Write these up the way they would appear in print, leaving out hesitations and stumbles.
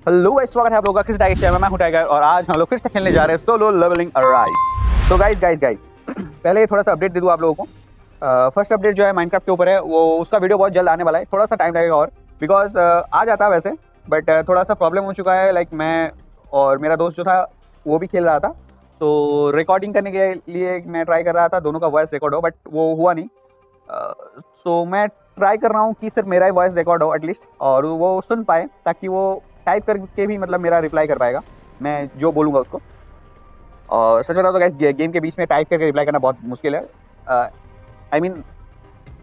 Hello guys, स्वागत है आप लोगों का किस टाइगर चैनल में। मैं हूं टाइगर और आज हम लोग फिर से खेलने जा रहे हैं सोलो लेवलिंग अराइव। तो गाइस पहले थोड़ा सा अपडेट दे दूं आप लोगों को। फर्स्ट अपडेट जो है माइनक्राफ्ट के ऊपर है, वो उसका वीडियो बहुत जल्द आने वाला है। थोड़ा सा टाइम लगेगा और बिकॉज आ जाता है वैसे, बट थोड़ा सा प्रॉब्लम हो चुका है। लाइक मैं और मेरा दोस्त जो था वो भी खेल रहा था, तो रिकॉर्डिंग करने के लिए मैं ट्राई कर रहा था दोनों का वॉइस रिकॉर्ड हो, बट वो हुआ नहीं। सो मैं ट्राई कर रहा हूँ कि सिर्फ मेरा ही वॉइस रिकॉर्ड हो एटलीस्ट, और वो सुन पाए, ताकि वो टाइप करके भी मतलब मेरा रिप्लाई कर पाएगा मैं जो बोलूँगा उसको। और सच बताओ तो गाइस, गेम के बीच में टाइप करके रिप्लाई करना बहुत मुश्किल है, आई मीन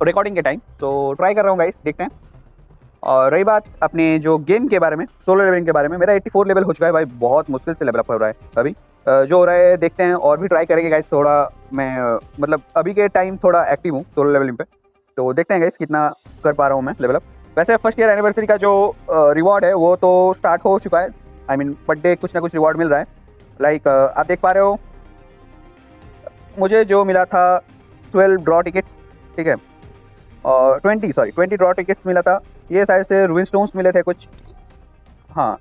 रिकॉर्डिंग के टाइम। तो ट्राई कर रहा हूँ गाइस, देखते हैं। और रही बात अपने जो गेम के बारे में, सोलो लेवलिंग के बारे में, मेरा 84 लेवल हो चुका है भाई। बहुत मुश्किल से लेवल अप हो रहा है अभी। जो हो रहा है देखते हैं, और भी ट्राई करेंगे गाइस। थोड़ा मैं मतलब अभी के टाइम थोड़ा एक्टिव हूँ सोलो लेवलिंग पे, तो देखते हैं गाइस कितना कर पा रहा हूँ मैं लेवल अप। वैसे फर्स्ट ईयर एनिवर्सरी का जो रिवॉर्ड है वो तो स्टार्ट हो चुका है। आई मीन पर डे कुछ ना कुछ रिवॉर्ड मिल रहा है। लाइक आप देख पा रहे हो, मुझे जो मिला था 12 ड्रॉ टिकट्स, ठीक है, और 20 ड्रॉ टिकट्स मिला था। ये शायद से रूइन स्टोन्स मिले थे कुछ, हाँ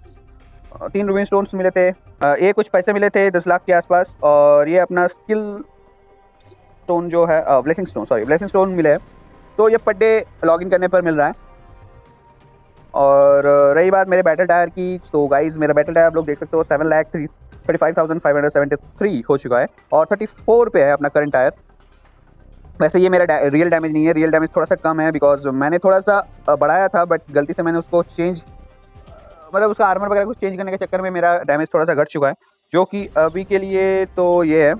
3 रूइन स्टोन्स मिले थे। ये कुछ पैसे मिले थे 10 लाख के आसपास। और ये अपना स्किल स्टोन जो है, ब्लेसिंग स्टोन मिले हैं। तो ये पर डे लॉगिन करने पर मिल रहा है। और रही बात मेरे बैटल टायर की, तो गाइज मेरा बैटल टायर आप लोग देख सकते हो 7,35,573 हो चुका है, और 34 पे है अपना करंट टायर। वैसे ये मेरा रियल डैमेज नहीं है, रियल डैमेज थोड़ा सा कम है, बिकॉज मैंने थोड़ा सा बढ़ाया था, बट गलती से मैंने उसको चेंज, मतलब उसका आर्मर वगैरह कुछ चेंज करने के चक्कर में मेरा डैमेज थोड़ा सा घट चुका है, जो कि अभी के लिए तो ये है।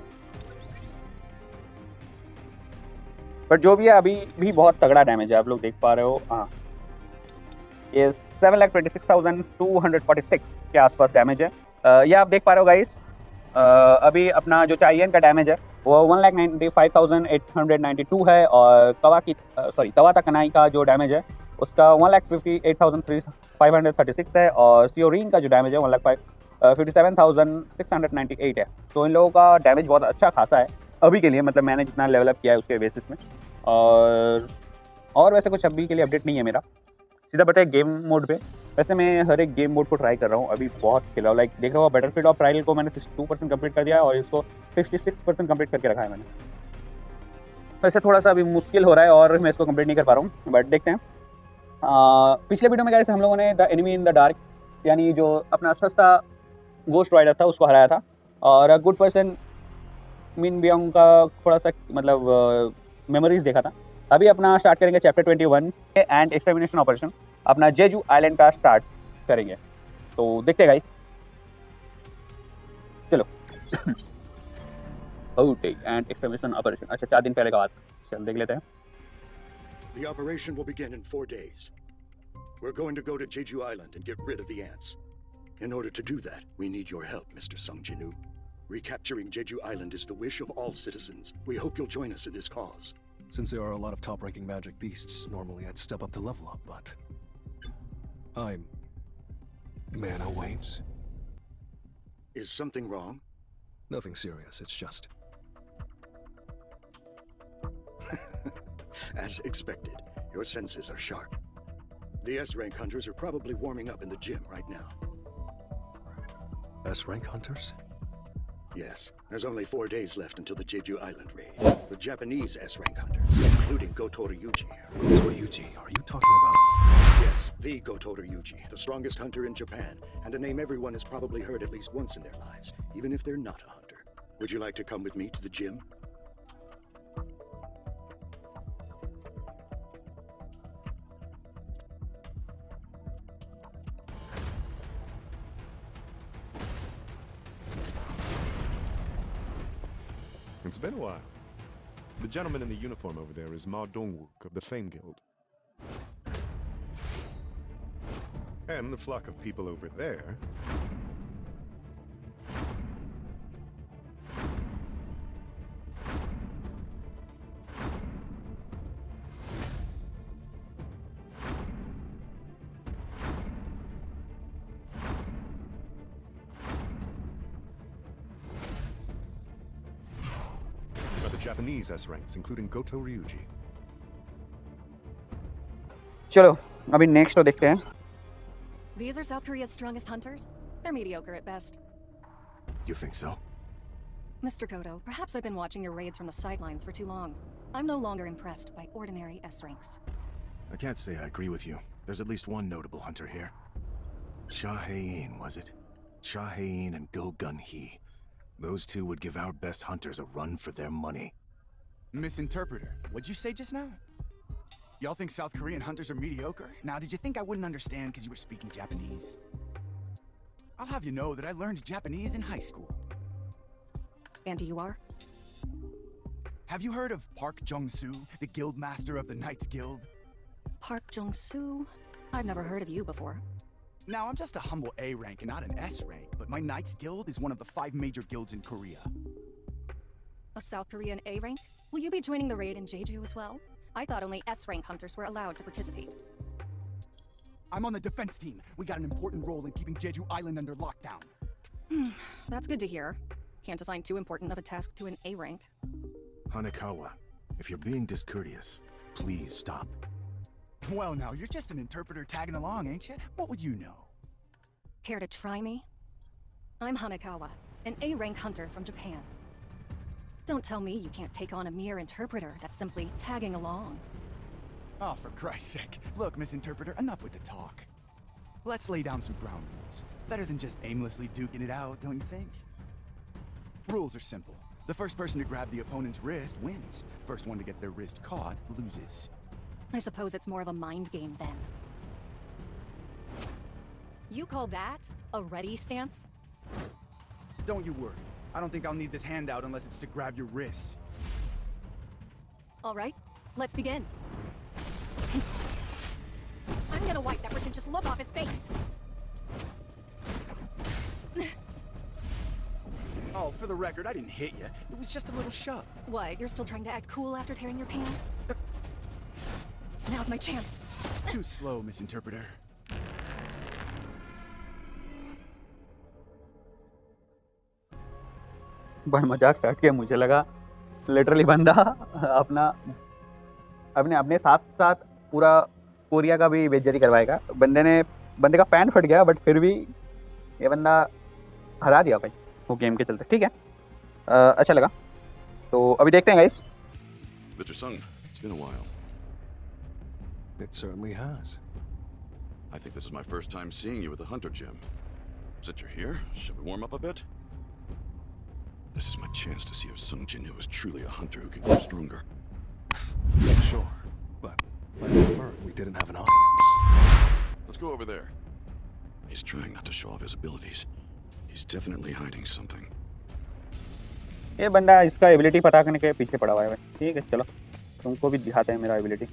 बट जो भी है अभी भी बहुत तगड़ा डैमेज है, आप लोग देख पा रहे हो। हाँ, ये 7,26,246 के आसपास डैमेज है। ये आप देख पा रहे हो गाइस। अभी अपना जो चाइयन का डैमेज है वो 1,95,892 है, और तवाता कनाई का जो डैमेज है उसका 1,58,536 है, और सियोरीन का जो डैमेज है 1,57,698 है। तो इन लोगों का डैमेज बहुत अच्छा खासा है अभी के लिए, मतलब मैंने जितना लेवल अप किया है उसके बेसिस में। और वैसे कुछ अभी के लिए अपडेट नहीं है मेरा। सीधा बढ़ते हैं गेम मोड पे। वैसे मैं हर एक गेम मोड को ट्राई कर रहा हूँ, अभी बहुत खेल रहा हूँ। लाइक देख रहा हूँ बैटलफील्ड ऑफ ट्रायल को मैंने 62% कंप्लीट कर दिया है, और इसको 66% कंप्लीट करके रखा है मैंने। वैसे थोड़ा सा अभी मुश्किल हो रहा है और मैं इसको कंप्लीट नहीं कर पा रहा हूँ, बट देखते हैं। पिछले वीडियो में गाइस हम लोगों ने the enemy in the dark, यानी जो अपना सस्ता गोस्ट राइडर था उसको हराया था, और गुड पर्सन मिन बियोंग का थोड़ा सा मतलब मेमोरीज देखा था। अभी अपना स्टार्ट करेंगे चैप्टर 21 एंड एक्सटर्मिनेशन ऑपरेशन, अपना जेजू आइलैंड का स्टार्ट करेंगे। तो देखते हैं गाइस, चलो। एंड एक्सटर्मिनेशन ऑपरेशन, अच्छा 4 दिन पहले का बात, चल देख लेते हैं। The operation will begin in 4 days. We're going to go to Jeju Island and get rid of the ants. In order to do that, we need your help, Mr. Sung Jinwoo. Recapturing Jeju Island is the wish of all citizens. We hope you'll join us in this cause. Since there are a lot of top-ranking magic beasts, normally I'd step up to level up, but I'm mana waves. Is something wrong? Nothing serious, it's just As expected, your senses are sharp. The S-rank hunters are probably warming up in the gym right now. S-rank hunters? Yes, there's only 4 days left until the Jeju Island raid. The Japanese S-rank hunters, including Goto Ryuji. Goto Ryuji, are you talking about? Yes, the Goto Ryuji, the strongest hunter in Japan, and a name everyone has probably heard at least once in their lives, even if they're not a hunter. Would you like to come with me to the gym? It's been a while. The gentleman in the uniform over there is Ma Dongwook of the Fame Guild. And the flock of people over there are the Japanese S-ranks, including Goto Ryuji. चलो अभी next तो देखते हैं। These are South Korea's strongest hunters. They're mediocre at best. You think so? Mr. Kodo, perhaps I've been watching your raids from the sidelines for too long. I'm no longer impressed by ordinary S ranks. I can't say I agree with you. There's at least one notable hunter here. Cha Hae-in, was it? Cha Hae-in and Go Gun-hee. Those two would give our best hunters a run for their money. Misinterpreter, what'd you say just now? Y'all think South Korean hunters are mediocre? Now, did you think I wouldn't understand because you were speaking Japanese? I'll have you know that I learned Japanese in high school. And you are? Have you heard of Park Jung-soo, the guild master of the Knights Guild? Park Jung-soo? I've never heard of you before. Now, I'm just a humble A rank and not an S rank, but my Knights Guild is one of the 5 major guilds in Korea. A South Korean A rank? Will you be joining the raid in Jeju as well? I thought only S rank hunters were allowed to participate. I'm on the defense team. We got an important role in keeping Jeju Island under lockdown. That's good to hear. Can't assign too important of a task to an A rank. Hanekawa, if you're being discourteous, please stop. Well, now, you're just an interpreter tagging along, ain't you? What would you know? Care to try me? I'm Hanekawa, an A rank hunter from Japan. Don't tell me you can't take on a mere interpreter that's simply tagging along. Oh, for Christ's sake. Look, Misinterpreter, enough with the talk. Let's lay down some ground rules. Better than just aimlessly duking it out, don't you think? Rules are simple. The first person to grab the opponent's wrist wins. First one to get their wrist caught loses. I suppose it's more of a mind game then. You call that a ready stance? Don't you worry. I don't think I'll need this handout unless it's to grab your wrists. All right, let's begin. I'm gonna wipe that pretentious look off his face. Oh, for the record, I didn't hit you. It was just a little shove. What, you're still trying to act cool after tearing your pants? Now's my chance. Too slow, Misinterpreter. भाई मजाक start किया, मुझे लगा literally बंदा अपना अपने अपने साथ साथ पूरा कोरिया का भी बेइज्जती करवाएगा। बंदे का पैंट फट गया, बट फिर भी ये बंदा हरा दिया भाई वो गेम के चलते। ठीक है, अच्छा लगा। तो अभी देखते हैं guys. Mr. Sung, it's been a while. It certainly has. I think this is my first time seeing you at the Hunter Gym. Since you're here, shall we warm up a bit? This is my chance to see if Sung Jinwoo is truly a hunter who can grow stronger. Sure, but I'd prefer if we didn't have an audience. Let's go over there. He's trying not to show off his abilities. He's definitely hiding something. ये बंदा इसका ability पता करने के पीछे पड़ा हुआ है। ठीक है, चलो तुमको भी दिखाते हैं मेरा ability.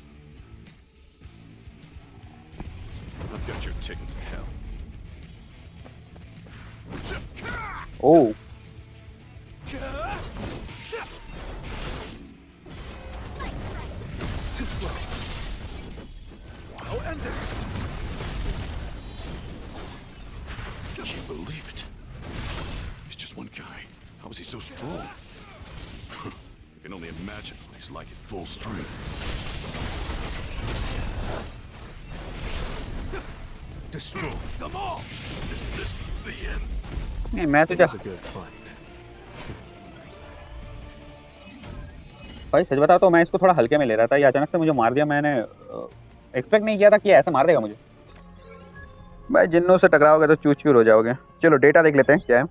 I've got your ticket to hell. Oh. Too slow. I'll end this. I can't believe it. He's just one guy. How is he so strong? I can only imagine what he's like at full strength. Destroy Come on! Is this the end? नहीं, मैं तो It was a good fight. भाई सच बता तो मैं इसको थोड़ा हल्के में ले रहा था, ये अचानक से मुझे मार दिया। मैंने एक्सपेक्ट नहीं किया था कि ऐसे मार देगा मुझे। भाई जिन्नों से टकराओगे तो चूर चूर हो जाओगे। चलो डेटा देख लेते हैं क्या है।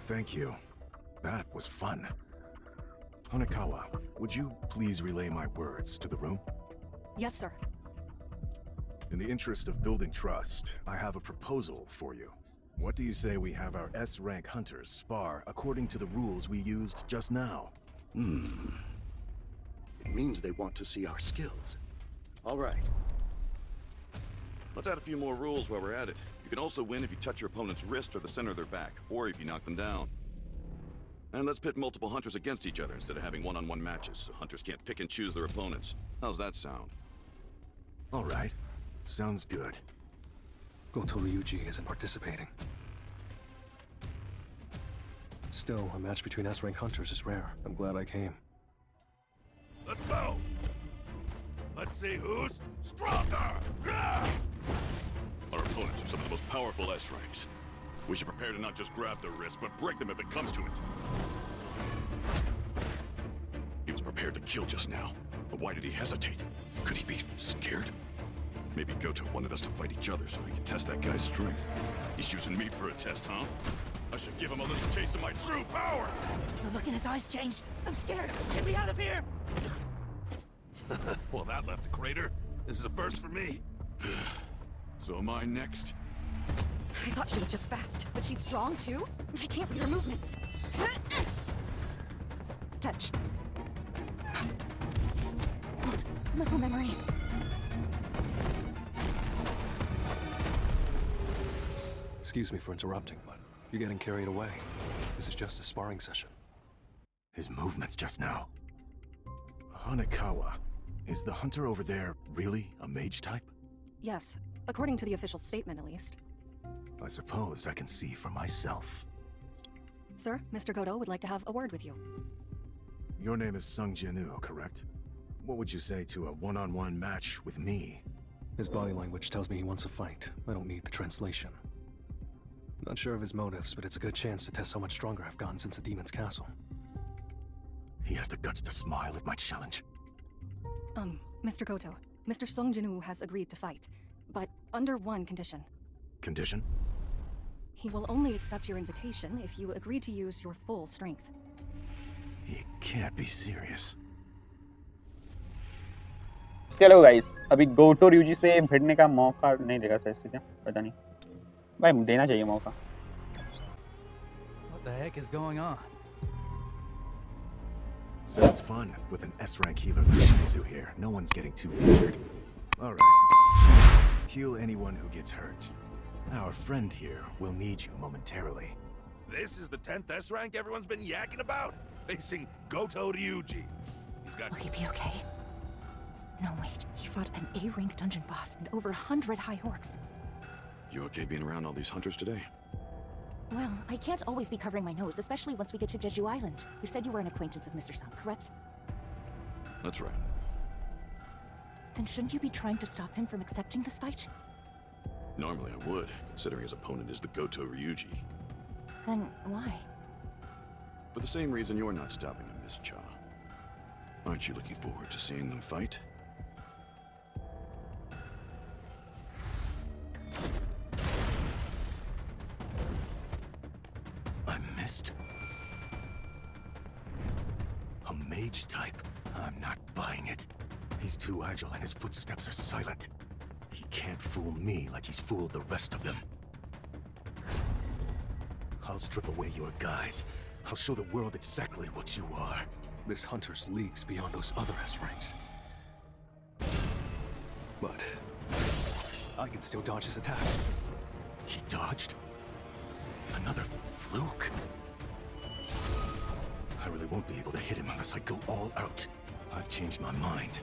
Thank you. That was fun. Hanekawa, would you please relay my words to the room? Yes, sir. In the interest of building trust, I have a proposal for you. What do you say we have our S-rank hunters spar according to the rules we used just now? It means they want to see our skills. All right. Let's add a few more rules while we're at it. You can also win if you touch your opponent's wrist or the center of their back, or if you knock them down. And let's pit multiple hunters against each other instead of having one-on-one matches, so hunters can't pick and choose their opponents. How's that sound? All right. Sounds good. Goto Ryuji isn't participating. Still, a match between S-rank hunters is rare. I'm glad I came. Let's go! Let's see who's stronger! Our opponents are some of the most powerful S ranks. We should prepare to not just grab their wrists, but break them if it comes to it. He was prepared to kill just now, but why did he hesitate? Could he be scared? Maybe Goto wanted us to fight each other so he could test that guy's strength. He's using me for a test, huh? I should give him a little taste of my true power! The look in his eyes changed. I'm scared. Get me out of here! Well, that left a crater. This is a first for me. So am I next? I thought she was just fast, but she's strong too? I can't read her movements. Touch. Moves. Muscle memory. Excuse me for interrupting, but you're getting carried away. This is just a sparring session. His movements just now. Hanekawa, is the hunter over there really a mage type? Yes, according to the official statement at least. I suppose I can see for myself. Sir, Mr. Goto would like to have a word with you. Your name is Sung Jinwoo, correct? What would you say to a one-on-one match with me? His body language tells me he wants a fight. I don't need the translation. Not sure of his motives, but it's a good chance to test how much stronger I've gotten since the Demon's Castle. He has the guts to smile at my challenge. Mr. Goto, Mr. Sung Jinwoo has agreed to fight, but under one condition. Condition? He will only accept your invitation if you agree to use your full strength. He can't be serious. चलो guys, अभी गोटो ryuji से भिड़ने का मौका नहीं देगा शायद से, क्या पता नहीं भाई, देना चाहिए मौका. What the heck is going on? Sounds fun with an S-rank healer like Jeju here. No one's getting too injured. Alright. Heal anyone who gets hurt. Our friend here will need you momentarily. This is the 10th S rank everyone's been yakking about? Facing Goto Ryuji. He's got... Will he be okay? No, wait. He fought an A-rank dungeon boss and over 100 high orcs. You okay being around all these hunters today? Well, I can't always be covering my nose, especially once we get to Jeju Island. You said you were an acquaintance of Mr. Sung, correct? That's right. Then shouldn't you be trying to stop him from accepting this fight? Normally I would, considering his opponent is the Goto Ryuji. Then why? For the same reason you're not stopping him, Miss Cha. Aren't you looking forward to seeing them fight? I missed. A mage type? I'm not buying it. He's too agile and his footsteps are silent. He can't fool me like he's fooled the rest of them. I'll strip away your guise. I'll show the world exactly what you are. This hunter's leagues beyond those other S ranks. But I can still dodge his attacks. He dodged? Another fluke? I really won't be able to hit him unless I go all out. I've changed my mind.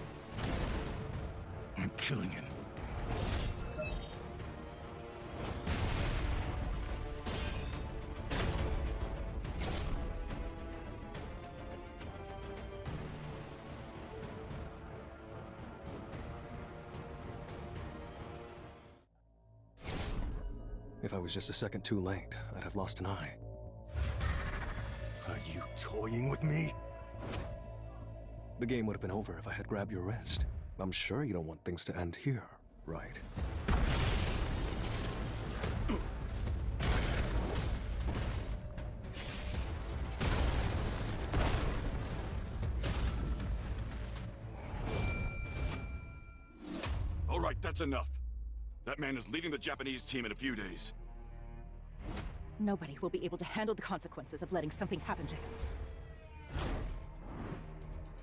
I'm killing him. If I was just a second too late, I'd have lost an eye. Are you toying with me? The game would have been over if I had grabbed your wrist. I'm sure you don't want things to end here, right? All right, that's enough. That man is leading the Japanese team in a few days. Nobody will be able to handle the consequences of letting something happen to him.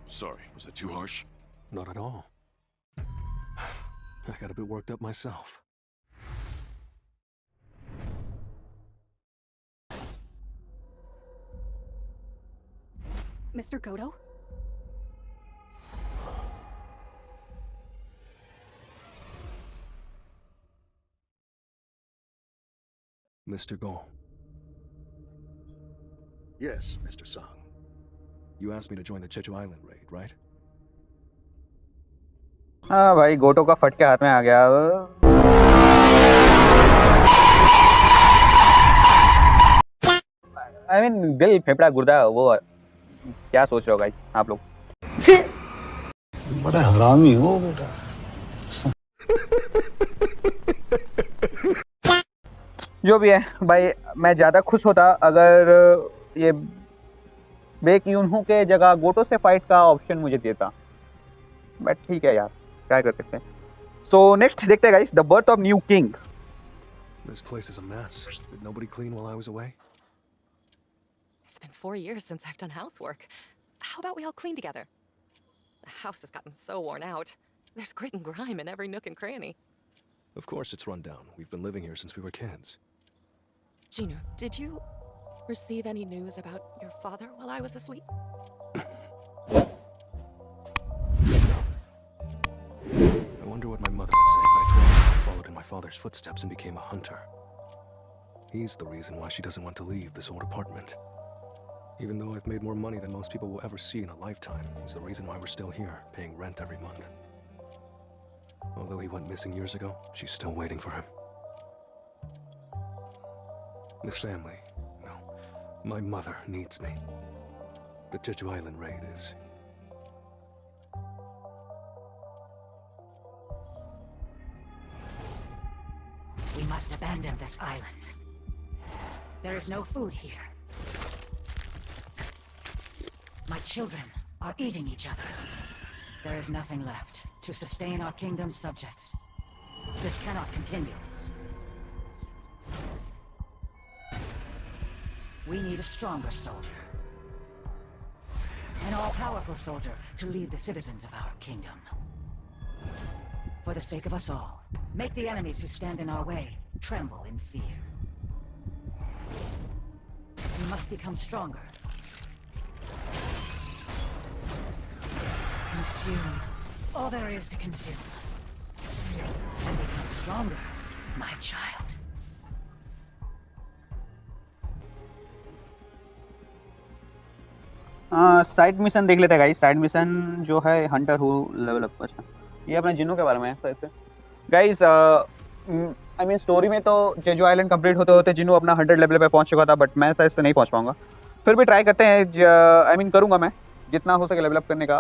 Sorry, was that too harsh? Not at all. I got a bit worked up myself. Mr. Goto? Mr. Go, Yes, Mr. Sung. you asked me to join the Jeju Island raid, right? हाँ भाई, गोटो का फट के हाथ में आ गया. I mean दिल फेफड़ा गुर्दा वो क्या सोच रहे हो गाइस आप लोग? बड़ा हरामी हो बेटा। जो भी है भाई, मैं ज़्यादा खुश होता अगर ये बेक यूनहो के जगह गोटो से फाइट का ऑप्शन मुझे देता, बट ठीक है यार, क्या कर सकते हैं। सो नेक्स्ट देखते हैं guys, the birth of new king. This place is a mess. Did nobody clean while I was away? It's been 4 years since I've done housework. How about we all clean together? The house has gotten so worn out. There's grit and grime in every nook and cranny. Of course it's run down. We've been living here since we were kids. Jinwoo, did you receive any news about your father while I was asleep? I wonder what my mother would say if I told her I followed in my father's footsteps and became a hunter. He's the reason why she doesn't want to leave this old apartment. Even though I've made more money than most people will ever see in a lifetime, he's the reason why we're still here, paying rent every month. Although he went missing years ago, she's still waiting for him. This family, no, my mother needs me. The Jeju Island raid is... We must abandon this island. There is no food here. My children are eating each other. There is nothing left to sustain our kingdom's subjects. This cannot continue. We need a stronger soldier. An all-powerful soldier to lead the citizens of our kingdom. For the sake of us all, make the enemies who stand in our way tremble in fear. We must become stronger. Consume all there is to consume. And become stronger, my child. Side mission देख लेते हैं guys. Side mission जो है Hunter who level up. अच्छा, ये अपने जिन्नू के बारे में है सर से गाइस। आई मीन स्टोरी में तो जेजू आइलैंड कंप्लीट होते होते जिन्नू अपना 100 लेवल पे पहुंच चुका था, बट मैं शायद से नहीं पहुंच पाऊंगा। फिर भी ट्राई करते हैं, आई मीन करूंगा मैं जितना हो सके लेवल अप करने का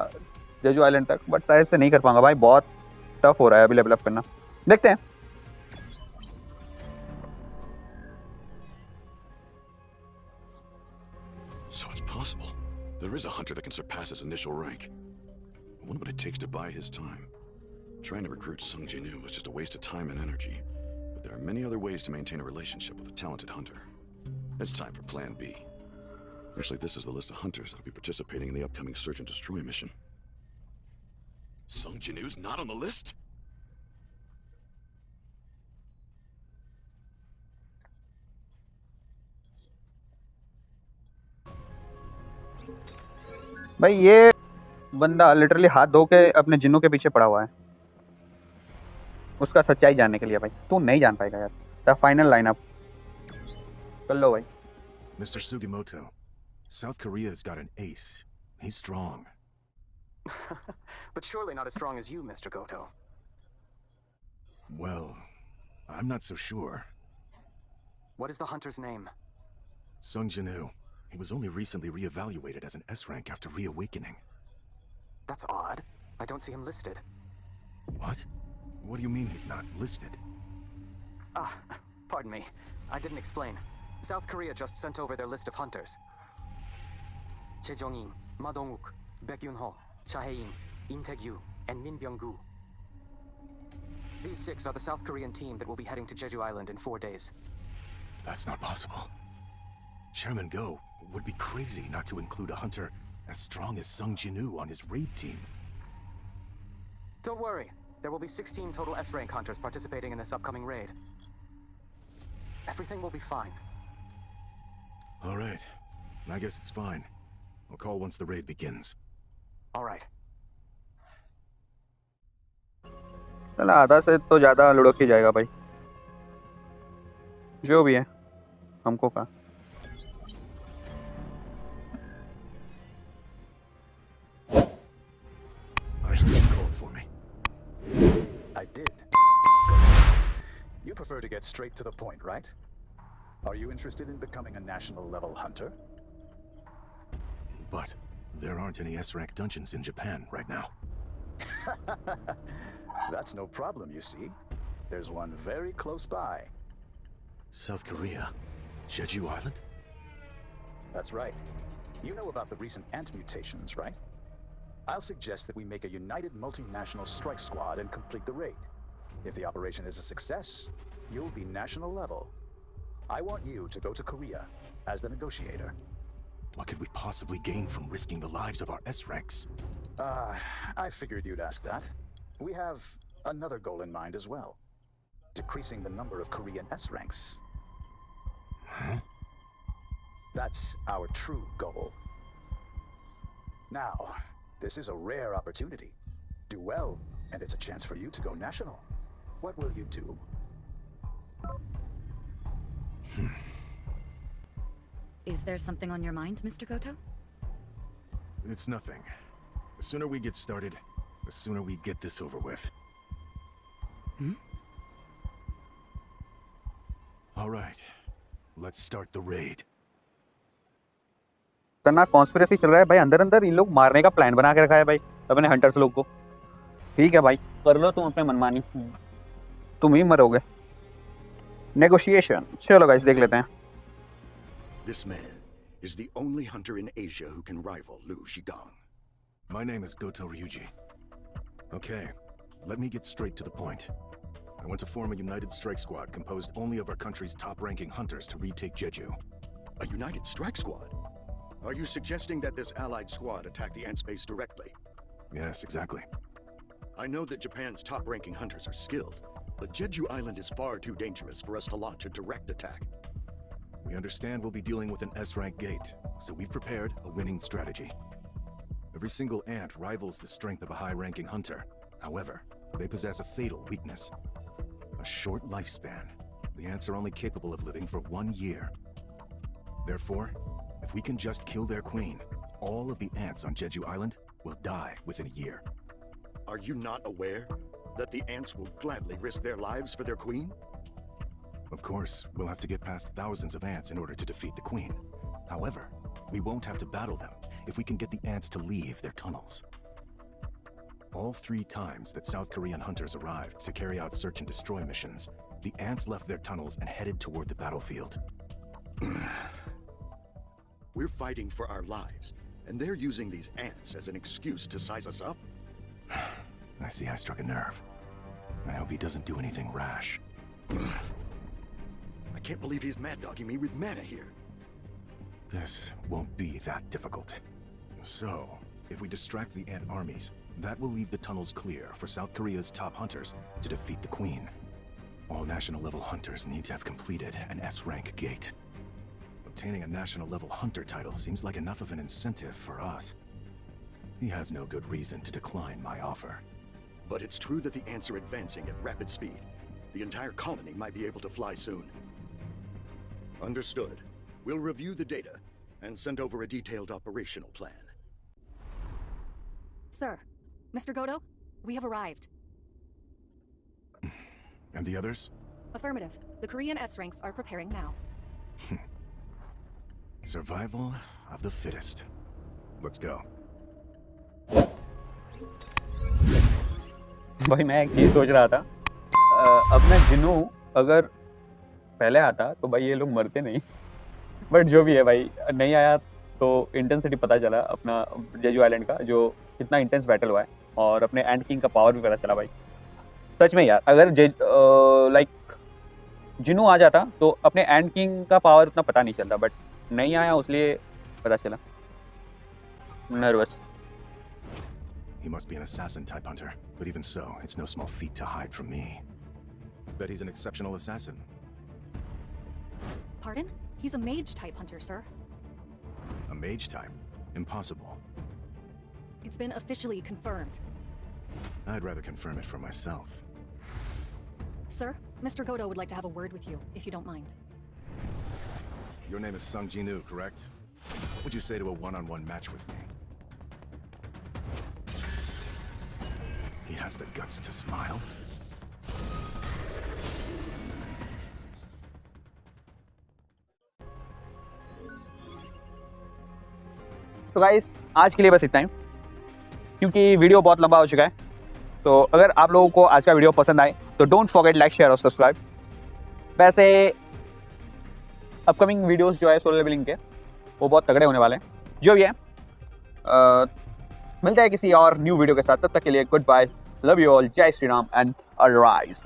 जेजू आइलैंड तक, बट शायद से नहीं कर पाऊंगा भाई, बहुत टफ हो रहा है अभी लेवल अप करना। देखते हैं। So it's possible. There is a hunter that can surpass his initial rank. I wonder what it takes to buy his time. Trying to recruit Sung Jinwoo was just a waste of time and energy, but there are many other ways to maintain a relationship with a talented hunter. It's time for Plan B. Actually, this is the list of hunters that will be participating in the upcoming Search and Destroy mission. Sung Jinwoo's not on the list? भाई ये बंदा literally हाथ धो के अपने जिन्नू के पीछे पड़ा हुआ है उसका सच्चाई जानने के लिए। भाई तू नहीं जान पाएगा यार। द फाइनल लाइनअप कर लो भाई। Mr. Sugimoto, South Korea's got an ace. He's strong. But surely not as strong as you, Mr. Goto. Well, I'm not so sure. What is the hunter's name? Sung Jinwoo. He was only recently re-evaluated as an S rank after reawakening. That's odd. I don't see him listed. What? What do you mean he's not listed? Ah, pardon me. I didn't explain. South Korea just sent over their list of hunters. Che Jong-in, Ma Dong-wook, Baek Yun-ho, Cha Hae-in, In Tae-gyu, and Min Byung-gu. These 6 are the South Korean team that will be heading to Jeju Island in 4 days. That's not possible. Chairman Go would be crazy not to include a hunter as strong as Sung Jinwoo on his raid team. Don't worry. There will be 16 total S-rank hunters participating in this upcoming raid. Everything will be fine. All right. I guess it's fine. I'll call once the raid begins. All right. चला आधा से तो ज्यादा लुढ़क ही जाएगा भाई, जो भी है हमको का। I heard you called for me. I did. prefer to get straight to the point, right? Are you interested in becoming a national-level hunter? But there aren't any S-rank dungeons in Japan right now. That's no problem, you see. There's one very close by. South Korea? Jeju Island? That's right. You know about the recent ant mutations, right? I'll suggest that we make a united multinational strike squad and complete the raid. If the operation is a success, you'll be national level. I want you to go to Korea as the negotiator. What could we possibly gain from risking the lives of our S-ranks? I figured you'd ask that. We have another goal in mind as well. Decreasing the number of Korean S-ranks. Huh? That's our true goal. Now, this is a rare opportunity. Do well, and it's a chance for you to go national. What will you do? Is there something on your mind, Mr. Goto? It's nothing. The sooner we get started, the sooner we get this over with. All right. Let's start the raid. खतरनाक conspiracy चल रहा है भाई, अंदर अंदर इन लोग मारने का प्लान बना के रखा है भाई अपने हंटर्स लोग को। ठीक है भाई, कर लो तुम अपने मनमानी, तुम ही मरोगे। नेगोशिएशन, चलो गाइस देख लेते हैं। This man is the only hunter in Asia who can rival Liu Shigang. My name is Goto Ryuji. Okay, let me get straight to the point. I want to form a united strike squad composed only of our country's top-ranking hunters to retake Jeju. A united strike squad? Are you suggesting that this allied squad attack the ant base directly? Yes, exactly. I know that Japan's top-ranking hunters are skilled, but Jeju Island is far too dangerous for us to launch a direct attack. We understand we'll be dealing with an S-rank gate, so we've prepared a winning strategy. Every single ant rivals the strength of a high-ranking hunter. However, they possess a fatal weakness. A short lifespan. The ants are only capable of living for 1 year. Therefore, if we can just kill their queen, all of the ants on Jeju Island will die within a year. Are you not aware that the ants will gladly risk their lives for their queen? Of course, we'll have to get past thousands of ants in order to defeat the queen. However, we won't have to battle them if we can get the ants to leave their tunnels. All 3 times that South Korean hunters arrived to carry out search and destroy missions, the ants left their tunnels and headed toward the battlefield. We're fighting for our lives, and they're using these ants as an excuse to size us up? I see I struck a nerve. I hope he doesn't do anything rash. I can't believe he's mad-dogging me with mana here. This won't be that difficult. So, if we distract the ant armies, that will leave the tunnels clear for South Korea's top hunters to defeat the queen. All national-level hunters need to have completed an S-rank gate. Obtaining a national-level hunter title seems like enough of an incentive for us. He has no good reason to decline my offer. But it's true that the ants are advancing at rapid speed. The entire colony might be able to fly soon. Understood. We'll review the data and send over a detailed operational plan. Sir, Mr. Goto, we have arrived. And the others? Affirmative. The Korean S-ranks are preparing now. Survival of the fittest. Let's go. भाई मैं एक चीज सोच रहा था, अब मैं जिनू अगर पहले आता तो भाई ये लोग मरते नहीं, बट जो भी है भाई नहीं आया तो इंटेंसिटी पता चला अपना जेजू आइलैंड का, जो कितना इंटेंस बैटल हुआ है, और अपने एंड किंग का पावर भी पता चला भाई। सच में यार, अगर लाइक जिनू आ जाता तो अपने एंड किंग का पावर उतना पता नहीं चलता, बट नहीं आया उसलिए पता चला। Nervous. He must be an assassin type hunter, but even so, it's no small feat to hide from me. Bet he's an exceptional assassin. Pardon? He's a mage type hunter, sir. A mage type? Impossible. It's been officially confirmed. I'd rather confirm it for myself. Sir, Mr. Goto would like to have a word with you, if you don't mind. Your name is Sung Jinwoo, correct? What would you say to a one-on-one match with me? He has the guts to smile. तो guys आज के लिए बस इतना ही, क्योंकि video बहुत लंबा हो चुका है। तो अगर आप लोगों को आज का वीडियो पसंद आए तो डोंट फॉरगेट लाइक शेयर और सब्सक्राइब। वैसे अपकमिंग वीडियोस जो है सोलो लेवलिंग के वो बहुत तगड़े होने वाले हैं। जो भी है मिलते हैं किसी और न्यू वीडियो के साथ, तब तक के लिए good bye, love you all, जय श्री राम एंड अराइज।